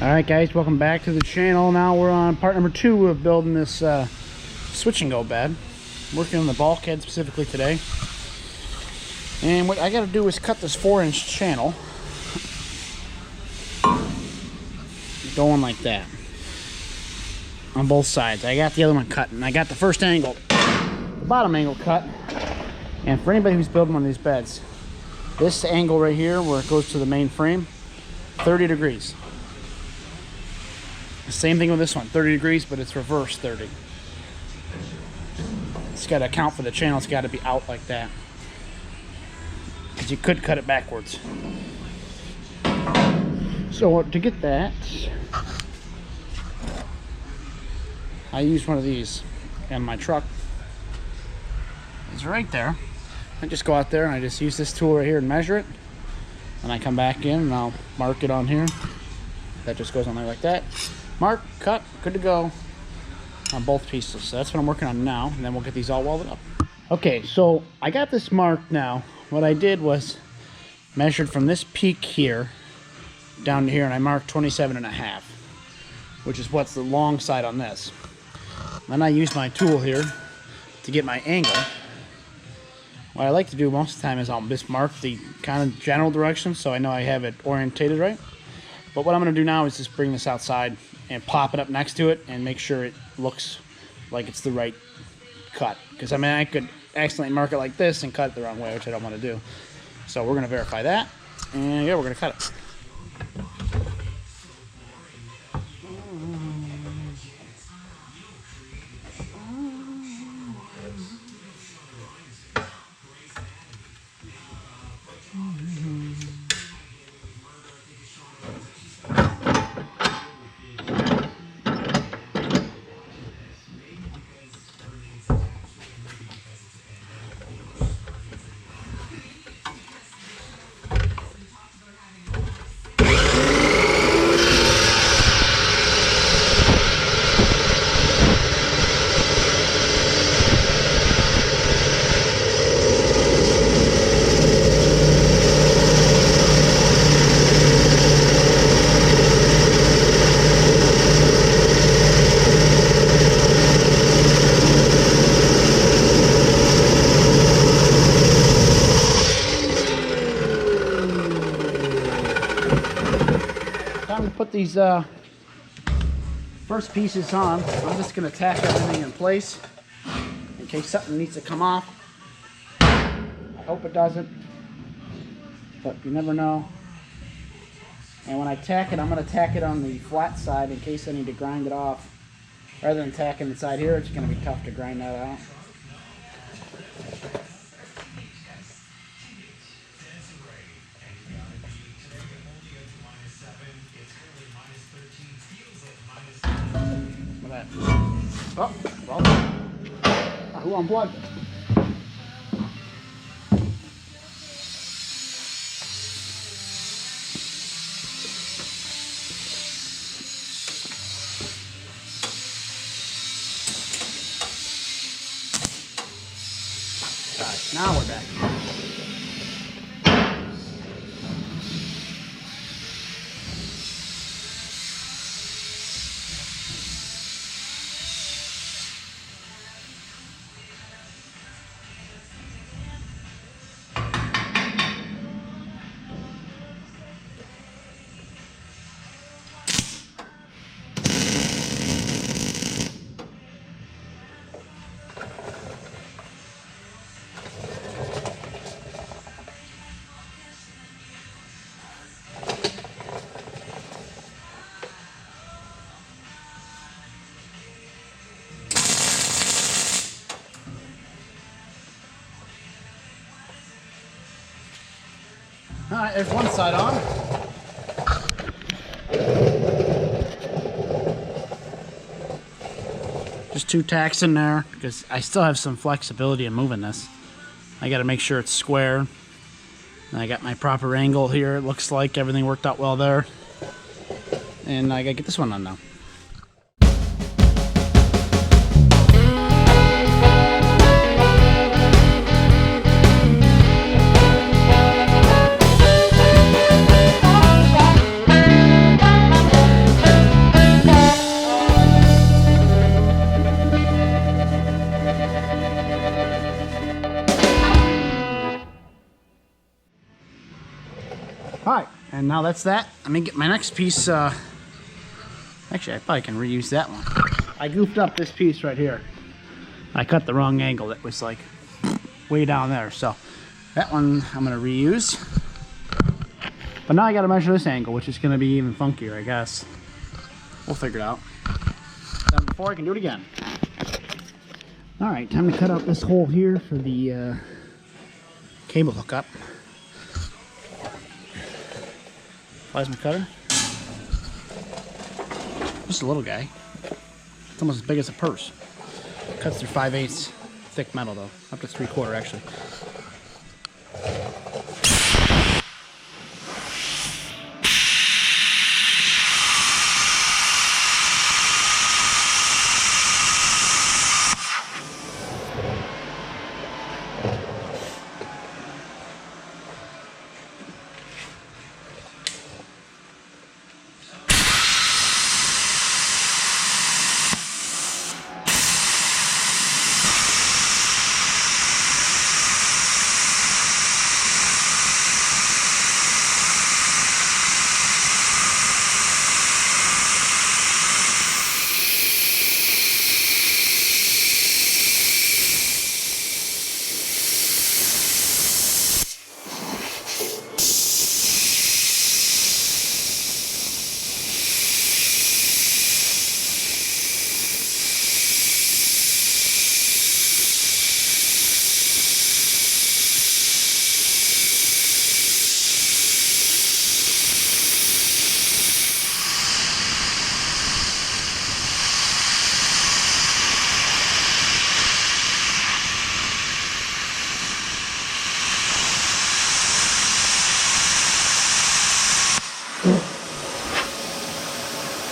Alright guys, welcome back to the channel. Now we're on part number 2 of building this switch and go bed. I'm working on the bulkhead specifically today. And what I got to do is cut this 4-inch channel. Going like that. On both sides. I got the other one cut, and I got the first angle, the bottom angle cut. And for anybody who's building one of these beds, this angle right here where it goes to the main frame, 30 degrees. Same thing with this one, 30 degrees, but it's reverse 30. It's got to account for the channel. It's got to be out like that, because you could cut it backwards. So to get that, I use one of these, and my truck is right there. I just go out there and I just use this tool right here and measure it, and I come back in and I'll mark it on here. That just goes on there like that. Mark, cut, good to go on both pieces. So that's what I'm working on now, and then we'll get these all welded up. Okay, so I got this marked now. What I did was measured from this peak here down to here, and I marked 27.5, which is what's the long side on this. Then I use my tool here to get my angle. What I like to do most of the time is I'll just mark the kind of general direction so I know I have it orientated right. But what I'm going to do now is just bring this outside and pop it up next to it and make sure it looks like it's the right cut. Because I mean, I could accidentally mark it like this and cut it the wrong way, which I don't want to do. So we're going to verify that, and yeah, we're going to cut it. Time to put these first pieces on. I'm just going to tack everything in place in case something needs to come off. I hope it doesn't, but you never know. And when I tack it, I'm going to tack it on the flat side in case I need to grind it off. Rather than tacking the side here, it's going to be tough to grind that out. Oh, well, who unplugged it? All right, now we're back. All right, there's one side on. Just 2 tacks in there because I still have some flexibility in moving this. I got to make sure it's square. And I got my proper angle here. It looks like everything worked out well there. And I got to get this one on now. All right, and now that's that. Let me get my next piece. Actually, I probably can reuse that one. I goofed up this piece right here. I cut the wrong angle. That was like way down there. So that one I'm gonna reuse. But now I gotta measure this angle, which is gonna be even funkier, I guess. We'll figure it out. Done before, I can do it again. All right, time to cut out this hole here for the cable hookup. Plasma cutter. Just a little guy. It's almost as big as a purse. Cuts through 5/8 thick metal though, up to 3/4 actually.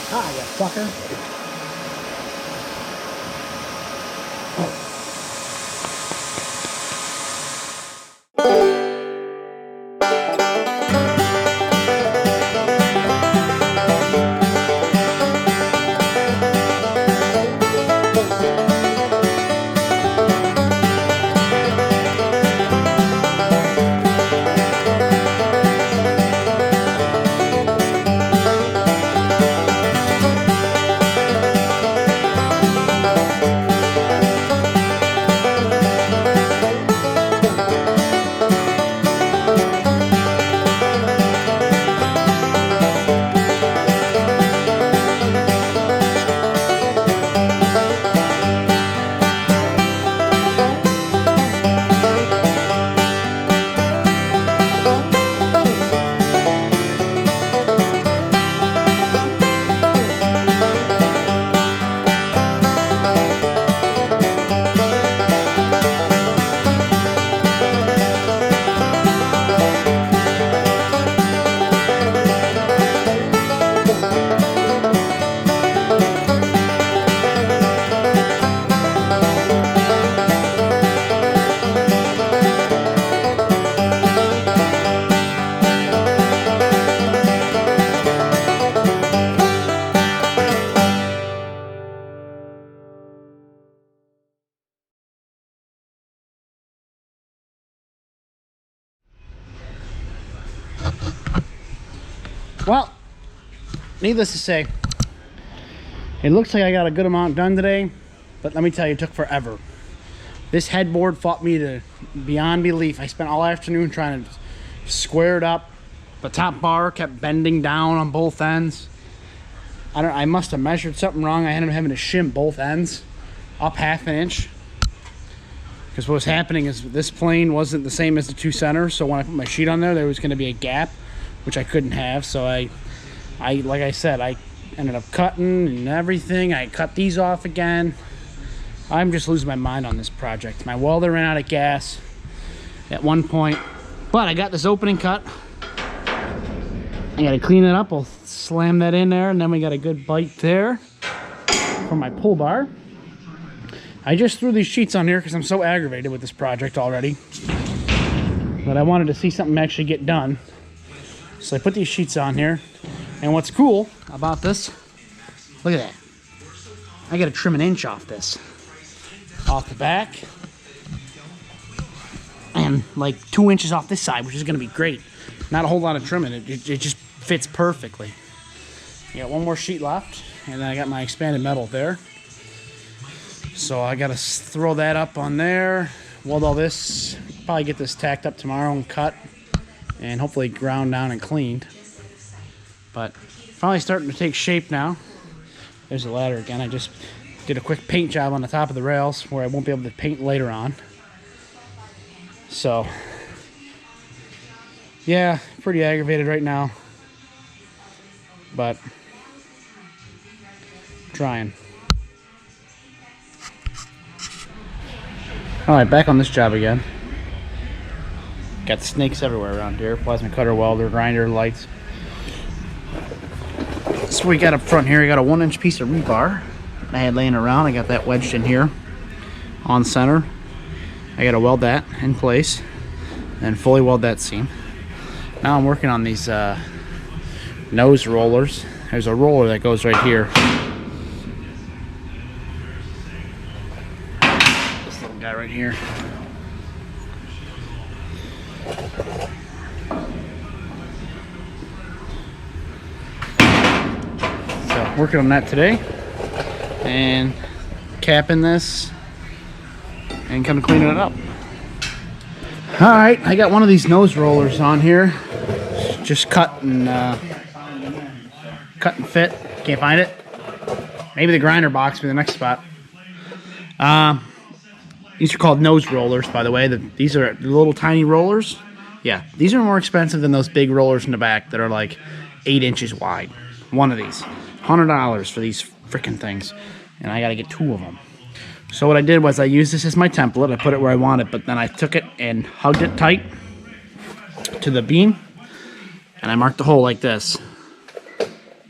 Ah, you fucker. Well, needless to say, it looks like I got a good amount done today, but let me tell you, it took forever. This headboard fought me to beyond belief. I spent all afternoon trying to square it up. The top bar kept bending down on both ends. I must have measured something wrong. I ended up having to shim both ends up 1/2 inch. Because what was happening is this plane wasn't the same as the two centers, so when I put my sheet on there, there was going to be a gap, which I couldn't have. So I like I said, I ended up cutting and everything. I cut these off again. I'm just losing my mind on this project. My welder ran out of gas at one point, but I got this opening cut. I got to clean it up. I'll slam that in there, and then we got a good bite there for my pull bar. I just threw these sheets on here because I'm so aggravated with this project already. But I wanted to see something actually get done. So I put these sheets on here. And what's cool about this, look at that. I got to trim 1 inch off this. Off the back. And like 2 inches off this side, which is going to be great. Not a whole lot of trimming. It just fits perfectly. I got one more sheet left, and then I got my expanded metal there. So I gotta throw that up on there, weld all this, probably get this tacked up tomorrow and cut, and hopefully ground down and cleaned. But finally starting to take shape now. There's the ladder again. I just did a quick paint job on the top of the rails where I won't be able to paint later on. So yeah, pretty aggravated right now, but trying. Alright, back on this job again. Got snakes everywhere around here. Plasma cutter, welder, grinder, lights. So we got up front here, I got a 1-inch piece of rebar I had laying around. I got that wedged in here on center. I gotta weld that in place and fully weld that seam. Now I'm working on these nose rollers. There's a roller that goes right here. This little guy right here. So working on that today and capping this and kind of cleaning it up. All right, I got one of these nose rollers on here. Just cut and fit. Can't find it. Maybe the grinder box for the next spot. These are called nose rollers, by the way. These are the little tiny rollers. Yeah, these are more expensive than those big rollers in the back that are like 8 inches wide. One of these, $100 for these freaking things, and I got to get 2 of them. So what I did was I used this as my template. I put it where I want it, but then I took it and hugged it tight to the beam, and I marked the hole like this.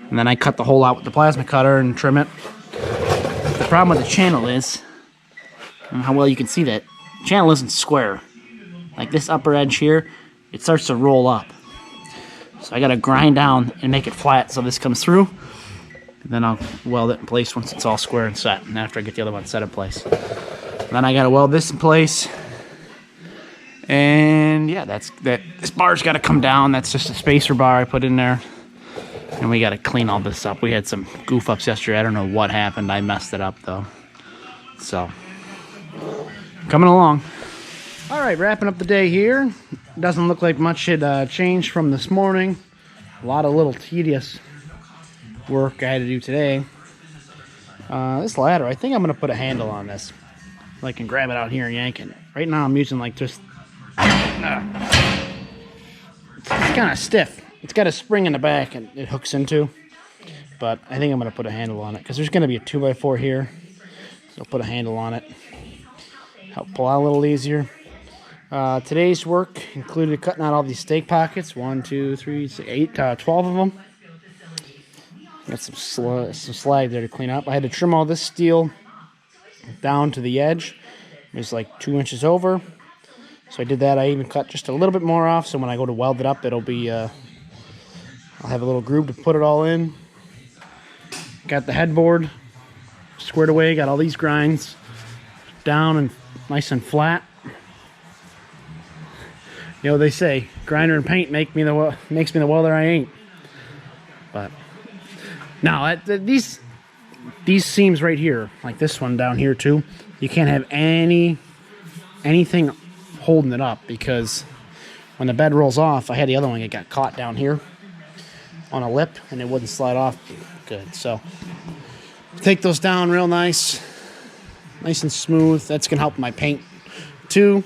And then I cut the hole out with the plasma cutter and trim it. The problem with the channel is, I don't know how well you can see that, the channel isn't square. Like this upper edge here, it starts to roll up. So I gotta grind down and make it flat so this comes through. And then I'll weld it in place once it's all square and set, and after I get the other one set in place. And then I gotta weld this in place. And yeah, this bar's gotta come down. That's just a spacer bar I put in there. And we gotta clean all this up. We had some goof ups yesterday. I don't know what happened. I messed it up though. So, coming along. All right, wrapping up the day here. Doesn't look like much had changed from this morning. A lot of little tedious work I had to do today. This ladder, I think I'm gonna put a handle on this. I can grab it out here and yank it. Right now I'm using like just, it's kind of stiff. It's got a spring in the back and it hooks into, but I think I'm gonna put a handle on it because there's gonna be a 2x4 here. So I'll put a handle on it. Help pull out a little easier. Today's work included cutting out all these stake pockets. 1, 2, 3, 6, 8, 12 of them. Got some slag there to clean up. I had to trim all this steel down to the edge. It was like 2 inches over. So I did that. I even cut just a little bit more off, so when I go to weld it up, it'll be, I'll have a little groove to put it all in. Got the headboard squared away. Got all these grinds down and nice and flat. You know, they say, grinder and paint makes me the welder I ain't. But now, these seams right here, like this one down here too, you can't have anything holding it up, because when the bed rolls off, I had the other one, it got caught down here on a lip and it wouldn't slide off good. So take those down real nice and smooth. That's gonna help my paint too.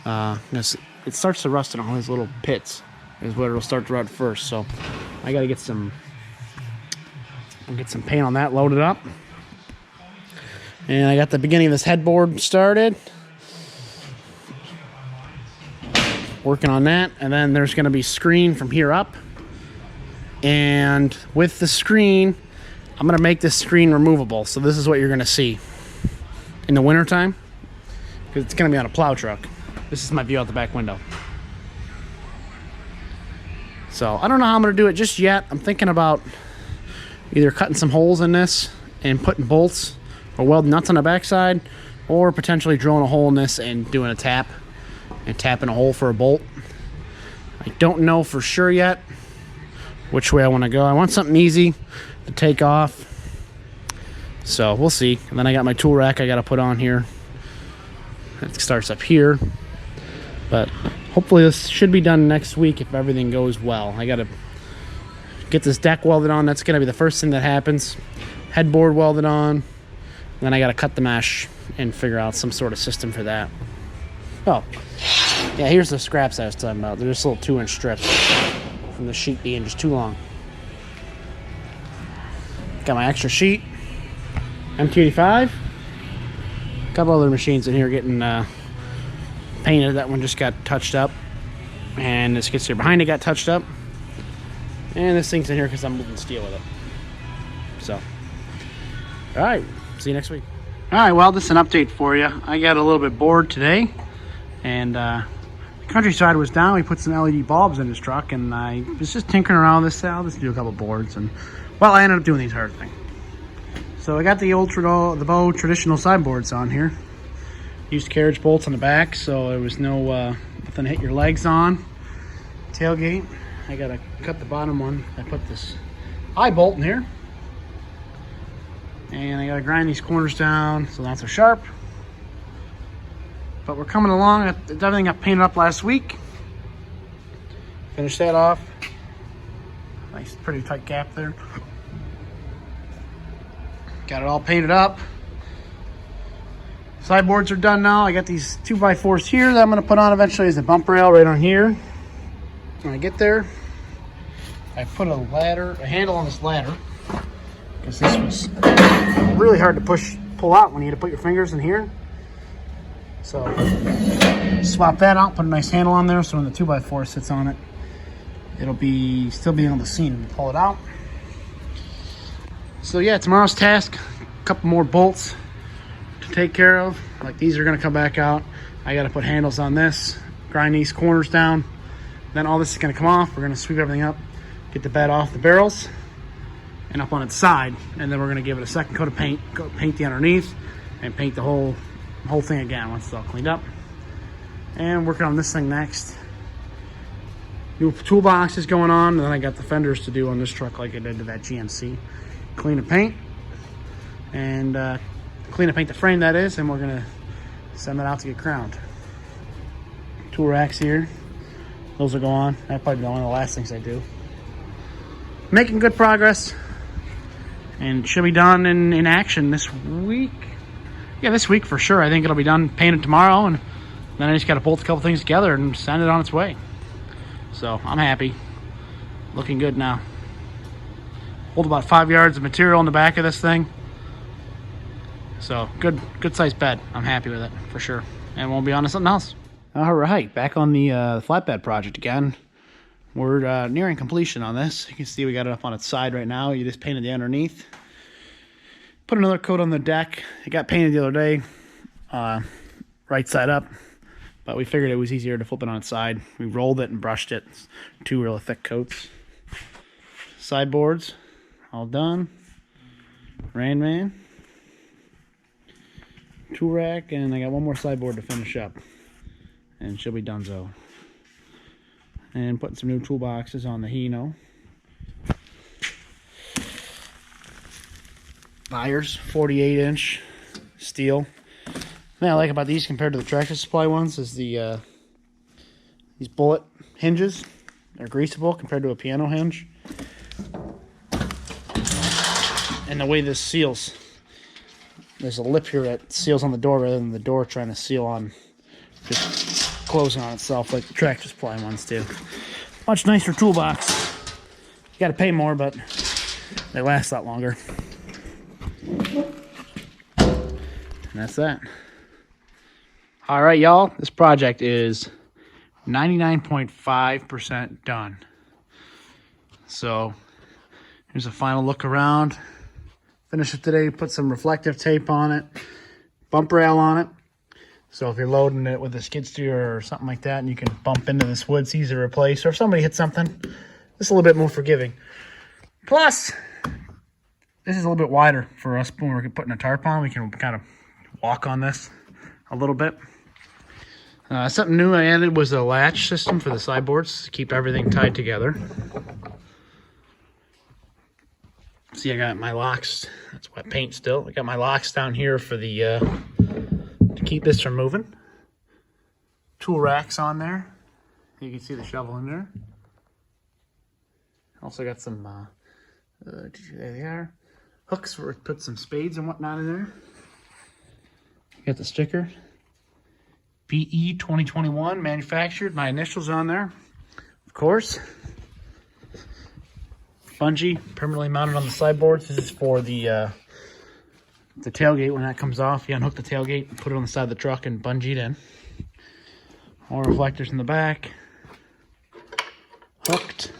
It starts to rust in all these little pits is where it'll start to rust first. So I gotta get some paint on that loaded up. And I got the beginning of this headboard started. Working on that. And then there's going to be screen from here up. And with the screen, I'm going to make this screen removable. So this is what you're going to see in the wintertime, because it's going to be on a plow truck. This is my view out the back window. So I don't know how I'm going to do it just yet. I'm thinking about either cutting some holes in this and putting bolts or welding nuts on the backside, or potentially drilling a hole in this and doing a tap and tapping a hole for a bolt. I don't know for sure yet which way I want to go. I want something easy to take off. So we'll see. And then I got my tool rack I got to put on here. It starts up here. But hopefully this should be done next week if everything goes well. I got to get this deck welded on. That's going to be the first thing that happens. Headboard welded on. Then I got to cut the mesh and figure out some sort of system for that. Oh, yeah, here's the scraps I was talking about. They're just little 2-inch strips from the sheet being just too long. Got my extra sheet. MT85. A couple other machines in here getting painted. That one just got touched up. And this gets here behind it got touched up. And this thing's in here because I'm moving steel with it. So, alright, see you next week. Alright, well, this is an update for you. I got a little bit bored today. And the countryside was down. We put some LED bulbs in this truck. And I was just tinkering around with this. I'll just do a couple boards. And, well, I ended up doing these hard things. So I got the Bow traditional sideboards on here. Used carriage bolts on the back, so there was no nothing to hit your legs on. Tailgate, I gotta cut the bottom one. I put this eye bolt in here, and I gotta grind these corners down so not so sharp. But we're coming along. Everything got painted up last week. Finished that off. Nice, pretty tight gap there. Got it all painted up. Sideboards are done now. I got these 2x4s here that I'm going to put on eventually as a bump rail right on here. When I get there, I put a handle on this ladder, because this was really hard to pull out when you had to put your fingers in here. So swap that out, put a nice handle on there, so when the 2x4 sits on it, it'll still be able to see and pull it out. So yeah, tomorrow's task, a couple more bolts to take care of. Like these are gonna come back out. I gotta put handles on this, grind these corners down. Then all this is gonna come off. We're gonna sweep everything up, get the bed off the barrels and up on its side. And then we're gonna give it a second coat of paint, paint the underneath and paint the whole thing again once it's all cleaned up. And working on this thing next. New toolboxes going on, and then I got the fenders to do on this truck like I did to that GMC. Clean and paint, and clean and paint the frame, that is, and we're gonna send that out to get crowned. Tool racks here, those will go on. That'll probably be one of the last things I do. Making good progress, and should be done in action this week. Yeah, this week for sure. I think it'll be done painted tomorrow, and then I just gotta bolt a couple things together and send it on its way. So I'm happy, looking good now. Hold about 5 yards of material in the back of this thing. So good sized bed. I'm happy with it for sure. And we'll be on to something else. All right, back on the flatbed project again. We're nearing completion on this. You can see we got it up on its side right now. You just painted the underneath. Put another coat on the deck. It got painted the other day, right side up. But we figured it was easier to flip it on its side. We rolled it and brushed it. 2 really thick coats. Sideboards. All done. Rain Man. Tool rack, and I got one more sideboard to finish up. And she'll be donezo. And putting some new toolboxes on the Hino. Buyers, 48-inch steel. The thing I like about these compared to the Tractor Supply ones is these bullet hinges. They're greasable compared to a piano hinge. And the way this seals, there's a lip here that seals on the door rather than the door trying to seal on, just closing on itself like the Tractor Supply ones do. Much nicer toolbox. You gotta pay more, but they last a lot longer. And that's that. All right, y'all, this project is 99.5% done. So here's a final look around. Finished it today, put some reflective tape on it, bump rail on it. So if you're loading it with a skid steer or something like that, and you can bump into this wood, it's easy to replace. Or if somebody hits something, it's a little bit more forgiving. Plus, this is a little bit wider for us when we're putting a tarp on. We can kind of walk on this a little bit. Something new I added was a latch system for the sideboards to keep everything tied together. See, I got my locks. That's wet paint still. I got my locks down here for the to keep this from moving. Tool racks on there. You can see the shovel in there. Also got some there they are. Hooks for put some spades and whatnot in there. Got the sticker. BE 2021 manufactured. My initials on there, of course. Bungee permanently mounted on the sideboards. This is for the tailgate. When that comes off, you unhook the tailgate, put it on the side of the truck, and bungee it in. All reflectors in the back. Hooked.